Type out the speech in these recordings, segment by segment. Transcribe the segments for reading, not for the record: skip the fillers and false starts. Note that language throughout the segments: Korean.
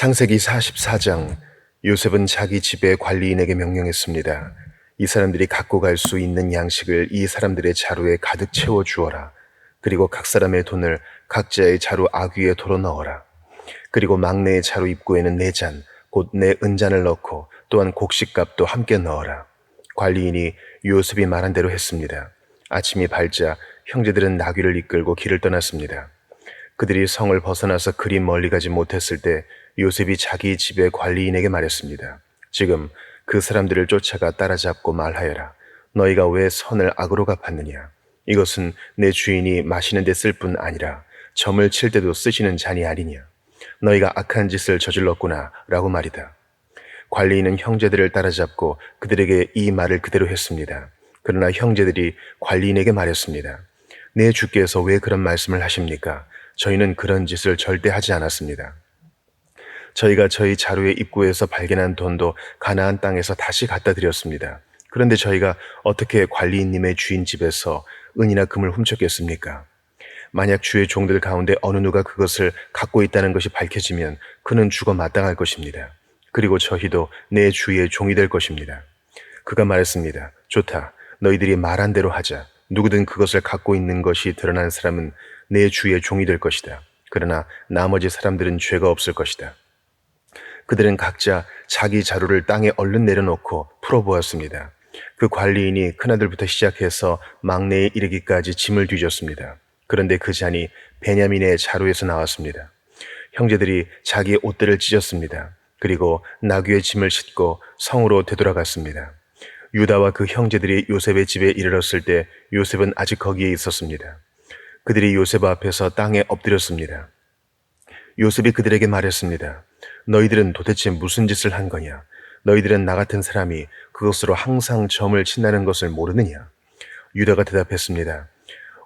창세기 44장. 요셉은 자기 집의 관리인에게 명령했습니다. 이 사람들이 갖고 갈 수 있는 양식을 이 사람들의 자루에 가득 채워 주어라. 그리고 각 사람의 돈을 각자의 자루 아귀에 도로 넣어라. 그리고 막내의 자루 입구에는 네 잔, 곧 네 은잔을 넣고 또한 곡식값도 함께 넣어라. 관리인이 요셉이 말한 대로 했습니다. 아침이 밝자 형제들은 나귀를 이끌고 길을 떠났습니다. 그들이 성을 벗어나서 그리 멀리 가지 못했을 때 요셉이 자기 집의 관리인에게 말했습니다. 지금 그 사람들을 쫓아가 따라잡고 말하여라. 너희가 왜 선을 악으로 갚았느냐? 이것은 내 주인이 마시는 데 쓸 뿐 아니라 점을 칠 때도 쓰시는 잔이 아니냐? 너희가 악한 짓을 저질렀구나 라고 말이다. 관리인은 형제들을 따라잡고 그들에게 이 말을 그대로 했습니다. 그러나 형제들이 관리인에게 말했습니다. 내 주께서 왜 그런 말씀을 하십니까? 저희는 그런 짓을 절대 하지 않았습니다. 저희가 저희 자루의 입구에서 발견한 돈도 가나안 땅에서 다시 갖다 드렸습니다. 그런데 저희가 어떻게 관리인님의 주인 집에서 은이나 금을 훔쳤겠습니까? 만약 주의 종들 가운데 어느 누가 그것을 갖고 있다는 것이 밝혀지면 그는 죽어 마땅할 것입니다. 그리고 저희도 내 주의 종이 될 것입니다. 그가 말했습니다. 좋다. 너희들이 말한 대로 하자. 누구든 그것을 갖고 있는 것이 드러난 사람은 내 주의 종이 될 것이다. 그러나 나머지 사람들은 죄가 없을 것이다. 그들은 각자 자기 자루를 땅에 얼른 내려놓고 풀어보았습니다. 그 관리인이 큰아들부터 시작해서 막내에 이르기까지 짐을 뒤졌습니다. 그런데 그 잔이 베냐민의 자루에서 나왔습니다. 형제들이 자기의 옷들을 찢었습니다. 그리고 나귀의 짐을 싣고 성으로 되돌아갔습니다. 유다와 그 형제들이 요셉의 집에 이르렀을 때 요셉은 아직 거기에 있었습니다. 그들이 요셉 앞에서 땅에 엎드렸습니다. 요셉이 그들에게 말했습니다. 너희들은 도대체 무슨 짓을 한 거냐? 너희들은 나 같은 사람이 그것으로 항상 점을 친다는 것을 모르느냐? 유다가 대답했습니다.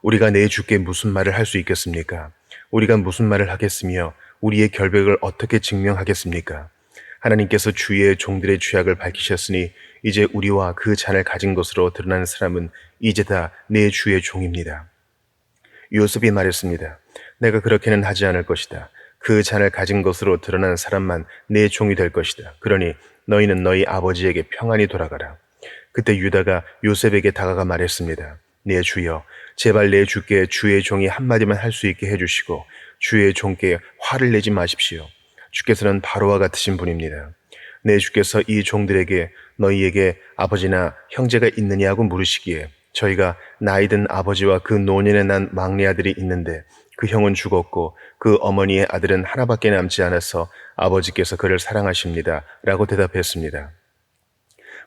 우리가 내 주께 무슨 말을 할 수 있겠습니까? 우리가 무슨 말을 하겠으며 우리의 결백을 어떻게 증명하겠습니까? 하나님께서 주의 종들의 죄악을 밝히셨으니 이제 우리와 그 잔을 가진 것으로 드러나는 사람은 이제 다 내 주의 종입니다. 요셉이 말했습니다. 내가 그렇게는 하지 않을 것이다. 그 잔을 가진 것으로 드러난 사람만 내 종이 될 것이다. 그러니 너희는 너희 아버지에게 평안히 돌아가라. 그때 유다가 요셉에게 다가가 말했습니다. 내 주여, 제발 내 주께 주의 종이 한마디만 할 수 있게 해주시고 주의 종께 화를 내지 마십시오. 주께서는 바로와 같으신 분입니다. 내 주께서 이 종들에게 너희에게 아버지나 형제가 있느냐고 물으시기에 저희가 나이든 아버지와 그 노년에 난 막내 아들이 있는데 그 형은 죽었고 그 어머니의 아들은 하나밖에 남지 않아서 아버지께서 그를 사랑하십니다. 라고 대답했습니다.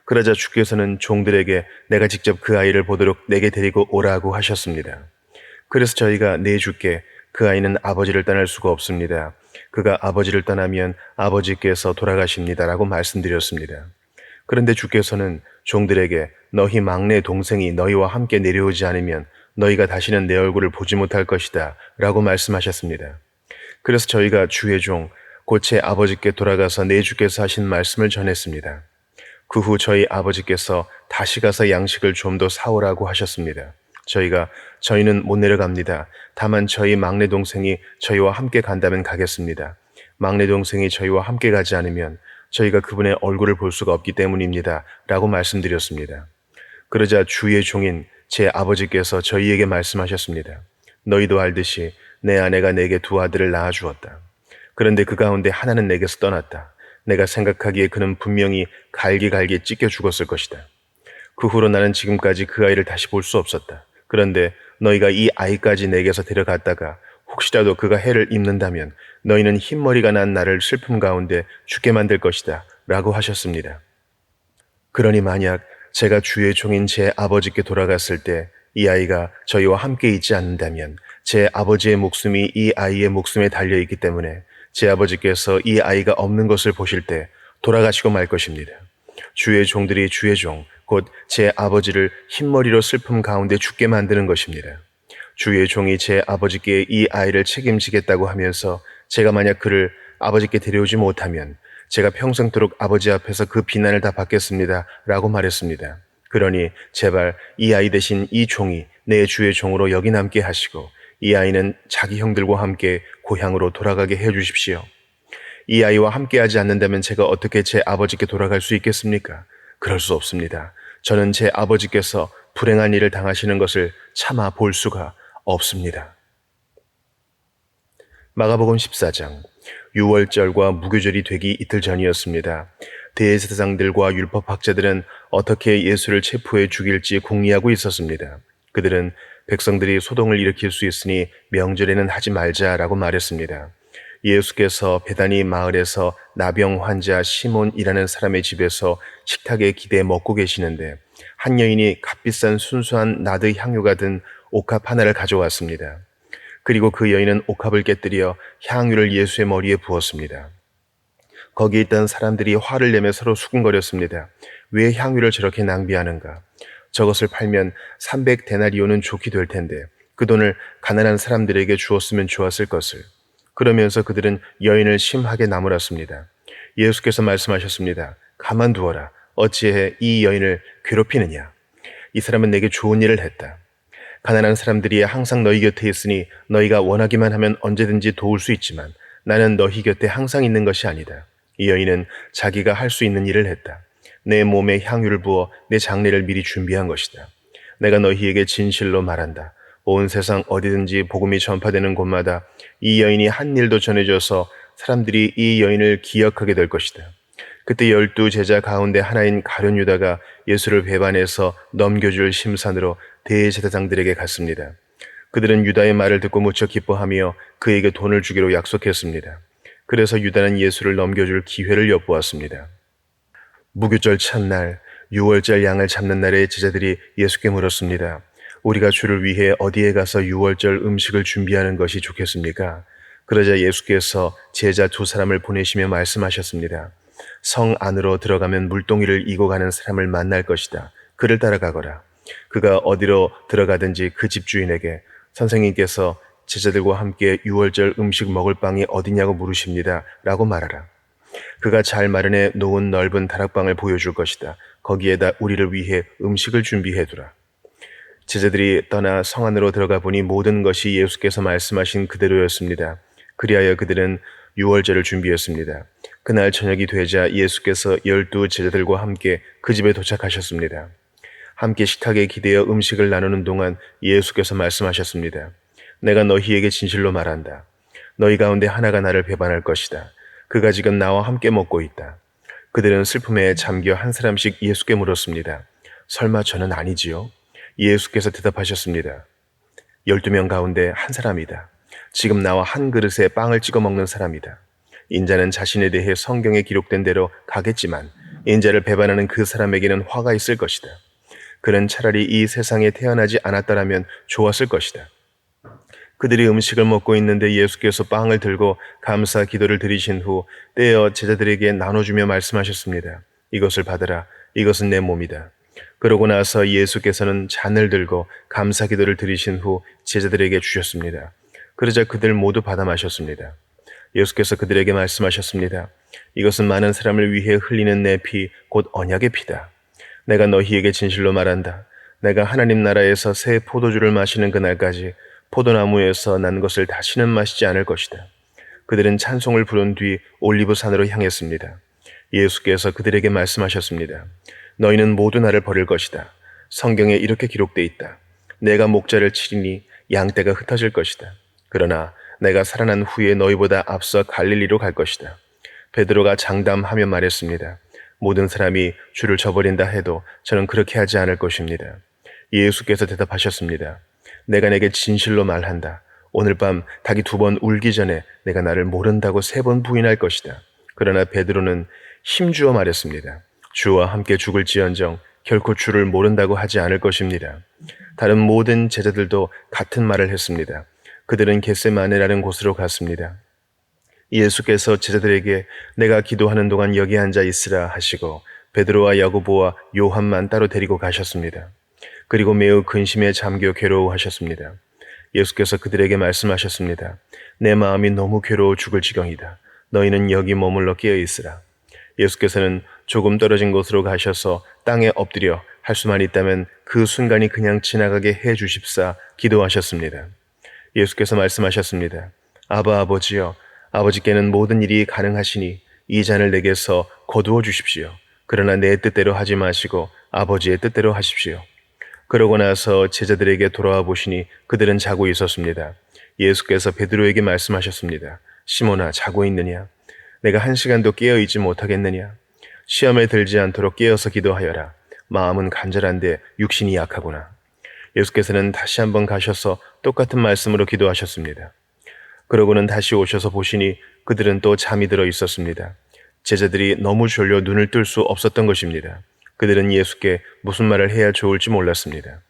그러자 주께서는 종들에게 내가 직접 그 아이를 보도록 내게 데리고 오라고 하셨습니다. 그래서 저희가 내 주께 그 아이는 아버지를 떠날 수가 없습니다. 그가 아버지를 떠나면 아버지께서 돌아가십니다. 라고 말씀드렸습니다. 그런데 주께서는 종들에게 너희 막내 동생이 너희와 함께 내려오지 않으면 너희가 다시는 내 얼굴을 보지 못할 것이다. 라고 말씀하셨습니다. 그래서 저희가 주의 종, 곧 제 아버지께 돌아가서 내 주께서 하신 말씀을 전했습니다. 그 후 저희 아버지께서 다시 가서 양식을 좀 더 사오라고 하셨습니다. 저희는 못 내려갑니다. 다만 저희 막내 동생이 저희와 함께 간다면 가겠습니다. 막내 동생이 저희와 함께 가지 않으면 저희가 그분의 얼굴을 볼 수가 없기 때문입니다. 라고 말씀드렸습니다. 그러자 주의 종인 제 아버지께서 저희에게 말씀하셨습니다. 너희도 알듯이 내 아내가 내게 두 아들을 낳아 주었다. 그런데 그 가운데 하나는 내게서 떠났다. 내가 생각하기에 그는 분명히 갈기갈기 찢겨 죽었을 것이다. 그 후로 나는 지금까지 그 아이를 다시 볼 수 없었다. 그런데 너희가 이 아이까지 내게서 데려갔다가 혹시라도 그가 해를 입는다면 너희는 흰머리가 난 나를 슬픔 가운데 죽게 만들 것이다. 라고 하셨습니다. 그러니 만약 제가 주의 종인 제 아버지께 돌아갔을 때 이 아이가 저희와 함께 있지 않는다면 제 아버지의 목숨이 이 아이의 목숨에 달려있기 때문에 제 아버지께서 이 아이가 없는 것을 보실 때 돌아가시고 말 것입니다. 주의 종들이 주의 종, 곧 제 아버지를 흰머리로 슬픔 가운데 죽게 만드는 것입니다. 주의 종이 제 아버지께 이 아이를 책임지겠다고 하면서 제가 만약 그를 아버지께 데려오지 못하면 제가 평생토록 아버지 앞에서 그 비난을 다 받겠습니다. 라고 말했습니다. 그러니 제발 이 아이 대신 이 종이 내 주의 종으로 여기 남게 하시고 이 아이는 자기 형들과 함께 고향으로 돌아가게 해 주십시오. 이 아이와 함께하지 않는다면 제가 어떻게 제 아버지께 돌아갈 수 있겠습니까? 그럴 수 없습니다. 저는 제 아버지께서 불행한 일을 당하시는 것을 참아 볼 수가 없습니다. 마가복음 14장. 유월절과 무교절이 되기 이틀 전이었습니다. 대제사장들과 율법학자들은 어떻게 예수를 체포해 죽일지 궁리하고 있었습니다. 그들은 백성들이 소동을 일으킬 수 있으니 명절에는 하지 말자라고 말했습니다. 예수께서 베다니 마을에서 나병 환자 시몬이라는 사람의 집에서 식탁에 기대 먹고 계시는데 한 여인이 값비싼 순수한 나드 향유가 든 옥합 하나를 가져왔습니다. 그리고 그 여인은 옥합을 깨뜨려 향유를 예수의 머리에 부었습니다. 거기 있던 사람들이 화를 내며 서로 수군거렸습니다. 왜 향유를 저렇게 낭비하는가? 저것을 팔면 300데나리온은 좋게 될 텐데 그 돈을 가난한 사람들에게 주었으면 좋았을 것을. 그러면서 그들은 여인을 심하게 나무랐습니다. 예수께서 말씀하셨습니다. 가만두어라. 어찌해 이 여인을 괴롭히느냐? 이 사람은 내게 좋은 일을 했다. 가난한 사람들이 항상 너희 곁에 있으니 너희가 원하기만 하면 언제든지 도울 수 있지만 나는 너희 곁에 항상 있는 것이 아니다. 이 여인은 자기가 할 수 있는 일을 했다. 내 몸에 향유를 부어 내 장례를 미리 준비한 것이다. 내가 너희에게 진실로 말한다. 온 세상 어디든지 복음이 전파되는 곳마다 이 여인이 한 일도 전해져서 사람들이 이 여인을 기억하게 될 것이다. 그때 12제자 가운데 하나인 가룟 유다가 예수를 배반해서 넘겨줄 심산으로 대제사장들에게 갔습니다. 그들은 유다의 말을 듣고 무척 기뻐하며 그에게 돈을 주기로 약속했습니다. 그래서 유다는 예수를 넘겨줄 기회를 엿보았습니다. 무교절 첫날, 유월절 양을 잡는 날에 제자들이 예수께 물었습니다. 우리가 주를 위해 어디에 가서 유월절 음식을 준비하는 것이 좋겠습니까? 그러자 예수께서 제자 2사람을 보내시며 말씀하셨습니다. 성 안으로 들어가면 물동이를 이고 가는 사람을 만날 것이다. 그를 따라가거라. 그가 어디로 들어가든지 그 집주인에게 선생님께서 제자들과 함께 유월절 음식 먹을 방이 어디냐고 물으십니다. 라고 말하라. 그가 잘 마련해 놓은 넓은 다락방을 보여줄 것이다. 거기에다 우리를 위해 음식을 준비해두라. 제자들이 떠나 성 안으로 들어가 보니 모든 것이 예수께서 말씀하신 그대로였습니다. 그리하여 그들은 유월절을 준비했습니다. 그날 저녁이 되자 예수께서 12제자들과 함께 그 집에 도착하셨습니다. 함께 식탁에 기대어 음식을 나누는 동안 예수께서 말씀하셨습니다. 내가 너희에게 진실로 말한다. 너희 가운데 하나가 나를 배반할 것이다. 그가 지금 나와 함께 먹고 있다. 그들은 슬픔에 잠겨 한 사람씩 예수께 물었습니다. 설마 저는 아니지요? 예수께서 대답하셨습니다. 12명 가운데 한 사람이다. 지금 나와 한 그릇에 빵을 찍어 먹는 사람이다. 인자는 자신에 대해 성경에 기록된 대로 가겠지만 인자를 배반하는 그 사람에게는 화가 있을 것이다. 그는 차라리 이 세상에 태어나지 않았더라면 좋았을 것이다. 그들이 음식을 먹고 있는데 예수께서 빵을 들고 감사 기도를 드리신 후 떼어 제자들에게 나눠주며 말씀하셨습니다. 이것을 받으라. 이것은 내 몸이다. 그러고 나서 예수께서는 잔을 들고 감사 기도를 드리신 후 제자들에게 주셨습니다. 그러자 그들 모두 받아 마셨습니다. 예수께서 그들에게 말씀하셨습니다. 이것은 많은 사람을 위해 흘리는 내 피, 곧 언약의 피다. 내가 너희에게 진실로 말한다. 내가 하나님 나라에서 새 포도주를 마시는 그날까지 포도나무에서 난 것을 다시는 마시지 않을 것이다. 그들은 찬송을 부른 뒤 올리브산으로 향했습니다. 예수께서 그들에게 말씀하셨습니다. 너희는 모두 나를 버릴 것이다. 성경에 이렇게 기록돼 있다. 내가 목자를 치리니 양떼가 흩어질 것이다. 그러나 내가 살아난 후에 너희보다 앞서 갈릴리로 갈 것이다. 베드로가 장담하며 말했습니다. 모든 사람이 주를 저버린다 해도 저는 그렇게 하지 않을 것입니다. 예수께서 대답하셨습니다. 내가 내게 진실로 말한다. 오늘 밤 닭이 2번 울기 전에 내가 나를 모른다고 3번 부인할 것이다. 그러나 베드로는 힘주어 말했습니다. 주와 함께 죽을지언정 결코 주를 모른다고 하지 않을 것입니다. 다른 모든 제자들도 같은 말을 했습니다. 그들은 겟세마네라는 곳으로 갔습니다. 예수께서 제자들에게 내가 기도하는 동안 여기 앉아 있으라 하시고 베드로와 야고보와 요한만 따로 데리고 가셨습니다. 그리고 매우 근심에 잠겨 괴로워하셨습니다. 예수께서 그들에게 말씀하셨습니다. 내 마음이 너무 괴로워 죽을 지경이다. 너희는 여기 머물러 깨어 있으라. 예수께서는 조금 떨어진 곳으로 가셔서 땅에 엎드려 할 수만 있다면 그 순간이 그냥 지나가게 해 주십사 기도하셨습니다. 예수께서 말씀하셨습니다. 아바 아버지여, 아버지께는 모든 일이 가능하시니 이 잔을 내게서 거두어 주십시오. 그러나 내 뜻대로 하지 마시고 아버지의 뜻대로 하십시오. 그러고 나서 제자들에게 돌아와 보시니 그들은 자고 있었습니다. 예수께서 베드로에게 말씀하셨습니다. 시몬아, 자고 있느냐? 내가 1시간도 깨어 있지 못하겠느냐? 시험에 들지 않도록 깨어서 기도하여라. 마음은 간절한데 육신이 약하구나. 예수께서는 다시 한번 가셔서 똑같은 말씀으로 기도하셨습니다. 그러고는 다시 오셔서 보시니 그들은 또 잠이 들어 있었습니다. 제자들이 너무 졸려 눈을 뜰 수 없었던 것입니다. 그들은 예수께 무슨 말을 해야 좋을지 몰랐습니다.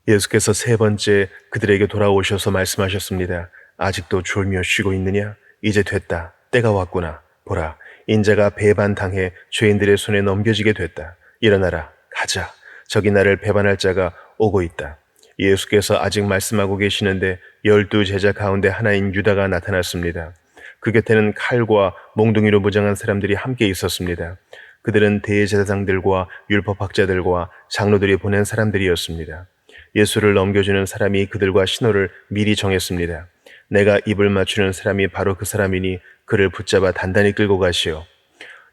예수께서 세 번째 그들에게 돌아오셔서 말씀하셨습니다. 아직도 졸며 쉬고 있느냐? 이제 됐다. 때가 왔구나. 보라, 인자가 배반당해 죄인들의 손에 넘겨지게 됐다. 일어나라, 가자. 저기 나를 배반할 자가 오고 있다. 예수께서 아직 말씀하고 계시는데 12 제자 가운데 하나인 유다가 나타났습니다. 그 곁에는 칼과 몽둥이로 무장한 사람들이 함께 있었습니다. 그들은 대제사장들과 율법학자들과 장로들이 보낸 사람들이었습니다. 예수를 넘겨주는 사람이 그들과 신호를 미리 정했습니다. 내가 입을 맞추는 사람이 바로 그 사람이니 그를 붙잡아 단단히 끌고 가시오.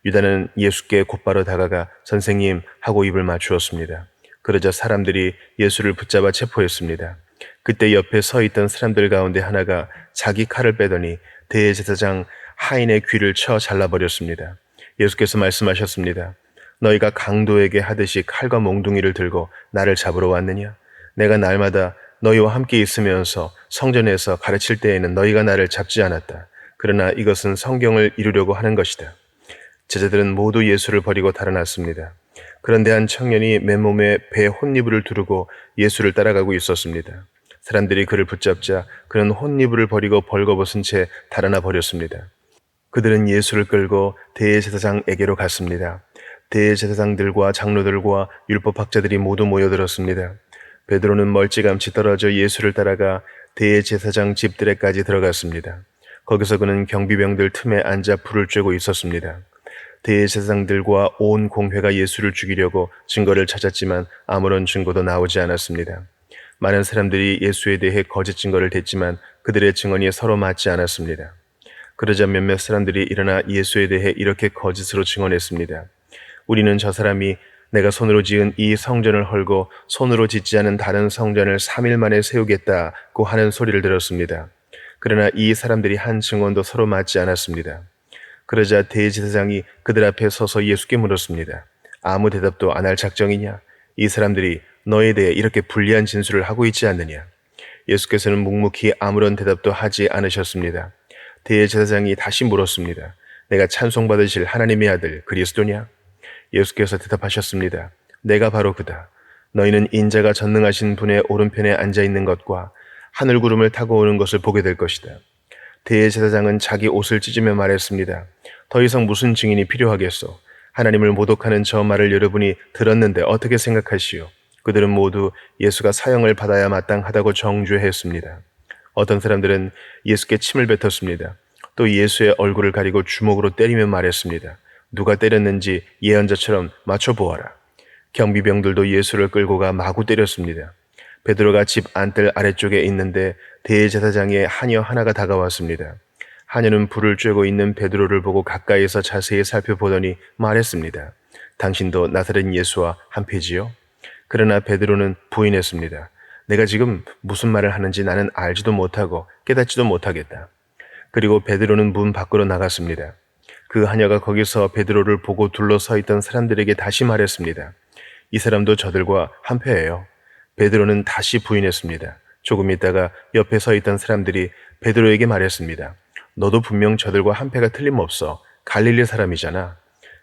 유다는 예수께 곧바로 다가가 선생님 하고 입을 맞추었습니다. 그러자 사람들이 예수를 붙잡아 체포했습니다. 그때 옆에 서 있던 사람들 가운데 하나가 자기 칼을 빼더니 대제사장 하인의 귀를 쳐 잘라버렸습니다. 예수께서 말씀하셨습니다. 너희가 강도에게 하듯이 칼과 몽둥이를 들고 나를 잡으러 왔느냐? 내가 날마다 너희와 함께 있으면서 성전에서 가르칠 때에는 너희가 나를 잡지 않았다. 그러나 이것은 성경을 이루려고 하는 것이다. 제자들은 모두 예수를 버리고 달아났습니다. 그런데 한 청년이 맨몸에 배 혼니부를 두르고 예수를 따라가고 있었습니다. 사람들이 그를 붙잡자 그는 혼니부를 버리고 벌거벗은 채 달아나 버렸습니다. 그들은 예수를 끌고 대제사장에게로 갔습니다. 대제사장들과 장로들과 율법학자들이 모두 모여들었습니다. 베드로는 멀찌감치 떨어져 예수를 따라가 대제사장 집들에까지 들어갔습니다. 거기서 그는 경비병들 틈에 앉아 불을 쬐고 있었습니다. 대제사장들과 온 공회가 예수를 죽이려고 증거를 찾았지만 아무런 증거도 나오지 않았습니다. 많은 사람들이 예수에 대해 거짓 증거를 댔지만 그들의 증언이 서로 맞지 않았습니다. 그러자 몇몇 사람들이 일어나 예수에 대해 이렇게 거짓으로 증언했습니다. 우리는 저 사람이 내가 손으로 지은 이 성전을 헐고 손으로 짓지 않은 다른 성전을 3일 만에 세우겠다고 하는 소리를 들었습니다. 그러나 이 사람들이 한 증언도 서로 맞지 않았습니다. 그러자 대제사장이 그들 앞에 서서 예수께 물었습니다. 아무 대답도 안 할 작정이냐? 이 사람들이 너에 대해 이렇게 불리한 진술을 하고 있지 않느냐? 예수께서는 묵묵히 아무런 대답도 하지 않으셨습니다. 대제사장이 다시 물었습니다. 내가 찬송받으실 하나님의 아들 그리스도냐? 예수께서 대답하셨습니다. 내가 바로 그다. 너희는 인자가 전능하신 분의 오른편에 앉아 있는 것과 하늘 구름을 타고 오는 것을 보게 될 것이다. 대제사장은 자기 옷을 찢으며 말했습니다. 더 이상 무슨 증인이 필요하겠소? 하나님을 모독하는 저 말을 여러분이 들었는데 어떻게 생각하시오? 그들은 모두 예수가 사형을 받아야 마땅하다고 정죄했습니다. 어떤 사람들은 예수께 침을 뱉었습니다. 또 예수의 얼굴을 가리고 주먹으로 때리며 말했습니다. 누가 때렸는지 예언자처럼 맞춰보아라. 경비병들도 예수를 끌고 가 마구 때렸습니다. 베드로가 집 안뜰 아래쪽에 있는데 대제사장의 하녀 하나가 다가왔습니다. 하녀는 불을 쬐고 있는 베드로를 보고 가까이서 자세히 살펴보더니 말했습니다. 당신도 나사렛 예수와 한패지요? 그러나 베드로는 부인했습니다. 내가 지금 무슨 말을 하는지 나는 알지도 못하고 깨닫지도 못하겠다. 그리고 베드로는 문 밖으로 나갔습니다. 그 하녀가 거기서 베드로를 보고 둘러서 있던 사람들에게 다시 말했습니다. 이 사람도 저들과 한패예요. 베드로는 다시 부인했습니다. 조금 있다가 옆에 서 있던 사람들이 베드로에게 말했습니다. 너도 분명 저들과 한패가 틀림없어. 갈릴리 사람이잖아.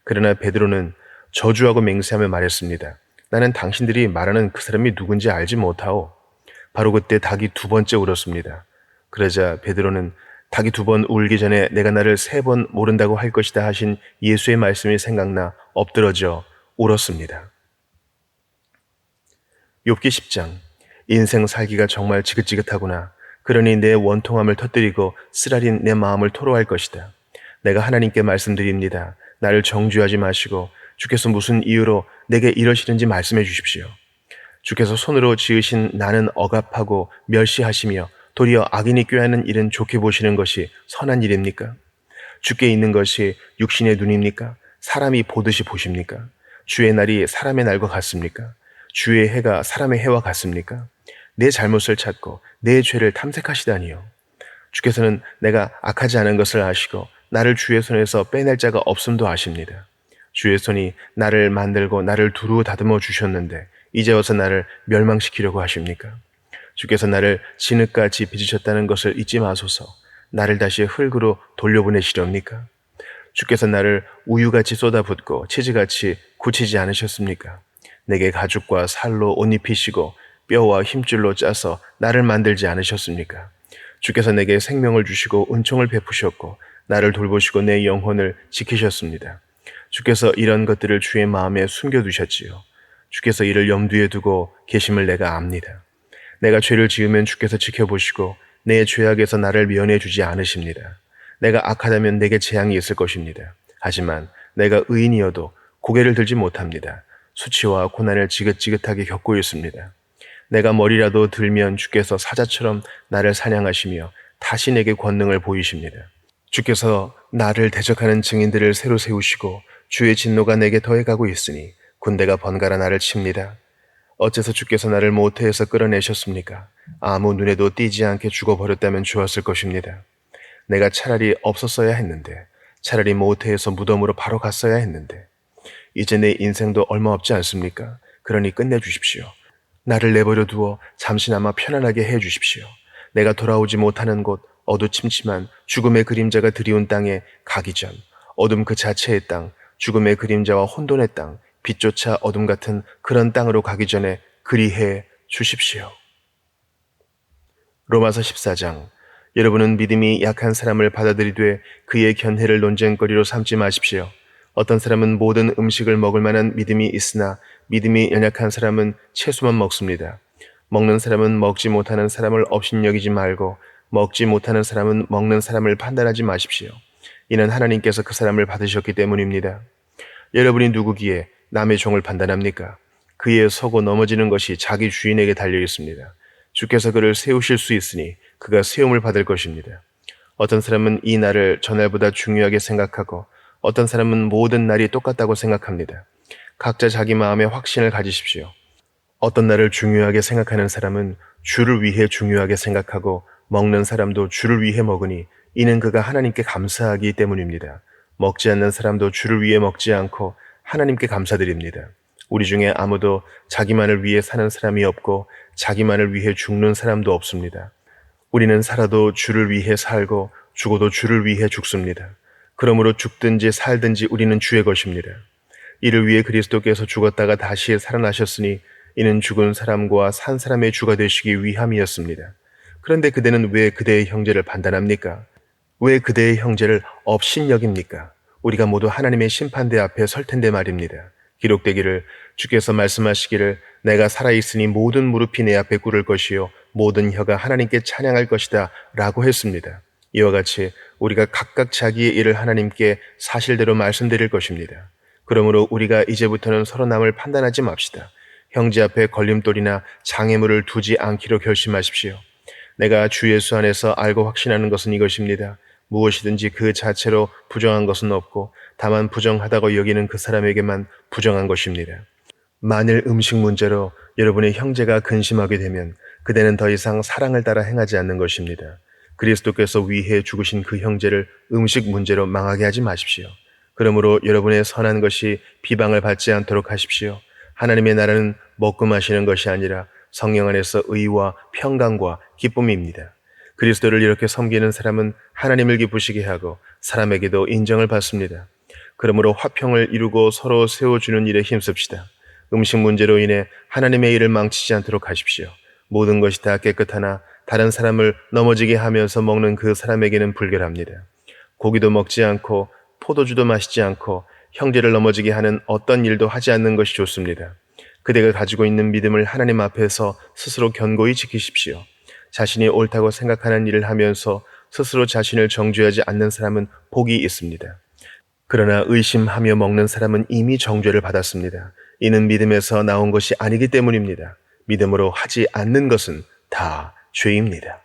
그러나 베드로는 저주하고 맹세하며 말했습니다. 나는 당신들이 말하는 그 사람이 누군지 알지 못하오. 바로 그때 닭이 2번째 울었습니다. 그러자 베드로는 닭이 2번 울기 전에 내가 나를 3번 모른다고 할 것이다 하신 예수의 말씀이 생각나 엎드러져 울었습니다. 욥기 10장. 인생 살기가 정말 지긋지긋하구나. 그러니 내 원통함을 터뜨리고 쓰라린 내 마음을 토로할 것이다. 내가 하나님께 말씀드립니다. 나를 정죄하지 마시고 주께서 무슨 이유로 내게 이러시는지 말씀해 주십시오. 주께서 손으로 지으신 나는 억압하고 멸시하시며 도리어 악인이 꾀하는 일은 좋게 보시는 것이 선한 일입니까? 주께 있는 것이 육신의 눈입니까? 사람이 보듯이 보십니까? 주의 날이 사람의 날과 같습니까? 주의 해가 사람의 해와 같습니까? 내 잘못을 찾고 내 죄를 탐색하시다니요. 주께서는 내가 악하지 않은 것을 아시고 나를 주의 손에서 빼낼 자가 없음도 아십니다. 주의 손이 나를 만들고 나를 두루 다듬어 주셨는데 이제 와서 나를 멸망시키려고 하십니까? 주께서 나를 진흙같이 빚으셨다는 것을 잊지 마소서. 나를 다시 흙으로 돌려보내시렵니까? 주께서 나를 우유같이 쏟아붓고 치즈같이 굳히지 않으셨습니까? 내게 가죽과 살로 옷 입히시고 뼈와 힘줄로 짜서 나를 만들지 않으셨습니까? 주께서 내게 생명을 주시고 은총을 베푸셨고 나를 돌보시고 내 영혼을 지키셨습니다. 주께서 이런 것들을 주의 마음에 숨겨두셨지요. 주께서 이를 염두에 두고 계심을 내가 압니다. 내가 죄를 지으면 주께서 지켜보시고 내 죄악에서 나를 면해 주지 않으십니다. 내가 악하다면 내게 재앙이 있을 것입니다. 하지만 내가 의인이어도 고개를 들지 못합니다. 수치와 고난을 지긋지긋하게 겪고 있습니다. 내가 머리라도 들면 주께서 사자처럼 나를 사냥하시며 다시 내게 권능을 보이십니다. 주께서 나를 대적하는 증인들을 새로 세우시고 주의 진노가 내게 더해가고 있으니 군대가 번갈아 나를 칩니다. 어째서 주께서 나를 모태에서 끌어내셨습니까? 아무 눈에도 띄지 않게 죽어버렸다면 좋았을 것입니다. 내가 차라리 없었어야 했는데, 차라리 모태에서 무덤으로 바로 갔어야 했는데, 이제 내 인생도 얼마 없지 않습니까? 그러니 끝내주십시오. 나를 내버려 두어 잠시나마 편안하게 해주십시오. 내가 돌아오지 못하는 곳, 어두침침한 죽음의 그림자가 드리운 땅에 가기 전, 어둠 그 자체의 땅, 죽음의 그림자와 혼돈의 땅, 빛조차 어둠 같은 그런 땅으로 가기 전에 그리해 주십시오. 로마서 14장. 여러분은 믿음이 약한 사람을 받아들이되 그의 견해를 논쟁거리로 삼지 마십시오. 어떤 사람은 모든 음식을 먹을 만한 믿음이 있으나 믿음이 연약한 사람은 채소만 먹습니다. 먹는 사람은 먹지 못하는 사람을 업신여기지 말고 먹지 못하는 사람은 먹는 사람을 판단하지 마십시오. 이는 하나님께서 그 사람을 받으셨기 때문입니다. 여러분이 누구기에 남의 종을 판단합니까? 그의 서고 넘어지는 것이 자기 주인에게 달려 있습니다. 주께서 그를 세우실 수 있으니 그가 세움을 받을 것입니다. 어떤 사람은 이 날을 전날보다 중요하게 생각하고 어떤 사람은 모든 날이 똑같다고 생각합니다. 각자 자기 마음에 확신을 가지십시오. 어떤 날을 중요하게 생각하는 사람은 주를 위해 중요하게 생각하고 먹는 사람도 주를 위해 먹으니 이는 그가 하나님께 감사하기 때문입니다. 먹지 않는 사람도 주를 위해 먹지 않고 하나님께 감사드립니다. 우리 중에 아무도 자기만을 위해 사는 사람이 없고 자기만을 위해 죽는 사람도 없습니다. 우리는 살아도 주를 위해 살고 죽어도 주를 위해 죽습니다. 그러므로 죽든지 살든지 우리는 주의 것입니다. 이를 위해 그리스도께서 죽었다가 다시 살아나셨으니 이는 죽은 사람과 산 사람의 주가 되시기 위함이었습니다. 그런데 그대는 왜 그대의 형제를 판단합니까? 왜 그대의 형제를 업신여깁니까? 우리가 모두 하나님의 심판대 앞에 설 텐데 말입니다. 기록되기를 주께서 말씀하시기를 내가 살아있으니 모든 무릎이 내 앞에 꿇을 것이요 모든 혀가 하나님께 찬양할 것이다 라고 했습니다. 이와 같이 우리가 각각 자기의 일을 하나님께 사실대로 말씀드릴 것입니다. 그러므로 우리가 이제부터는 서로 남을 판단하지 맙시다. 형제 앞에 걸림돌이나 장애물을 두지 않기로 결심하십시오. 내가 주 예수 안에서 알고 확신하는 것은 이것입니다. 무엇이든지 그 자체로 부정한 것은 없고 다만 부정하다고 여기는 그 사람에게만 부정한 것입니다. 만일 음식 문제로 여러분의 형제가 근심하게 되면 그대는 더 이상 사랑을 따라 행하지 않는 것입니다. 그리스도께서 위해 죽으신 그 형제를 음식 문제로 망하게 하지 마십시오. 그러므로 여러분의 선한 것이 비방을 받지 않도록 하십시오. 하나님의 나라는 먹고 마시는 것이 아니라 성령 안에서 의와 평강과 기쁨입니다. 그리스도를 이렇게 섬기는 사람은 하나님을 기쁘시게 하고 사람에게도 인정을 받습니다. 그러므로 화평을 이루고 서로 세워주는 일에 힘씁시다. 음식 문제로 인해 하나님의 일을 망치지 않도록 하십시오. 모든 것이 다 깨끗하나 다른 사람을 넘어지게 하면서 먹는 그 사람에게는 불결합니다. 고기도 먹지 않고 포도주도 마시지 않고 형제를 넘어지게 하는 어떤 일도 하지 않는 것이 좋습니다. 그대가 가지고 있는 믿음을 하나님 앞에서 스스로 견고히 지키십시오. 자신이 옳다고 생각하는 일을 하면서 스스로 자신을 정죄하지 않는 사람은 복이 있습니다. 그러나 의심하며 먹는 사람은 이미 정죄를 받았습니다. 이는 믿음에서 나온 것이 아니기 때문입니다. 믿음으로 하지 않는 것은 다 죄입니다.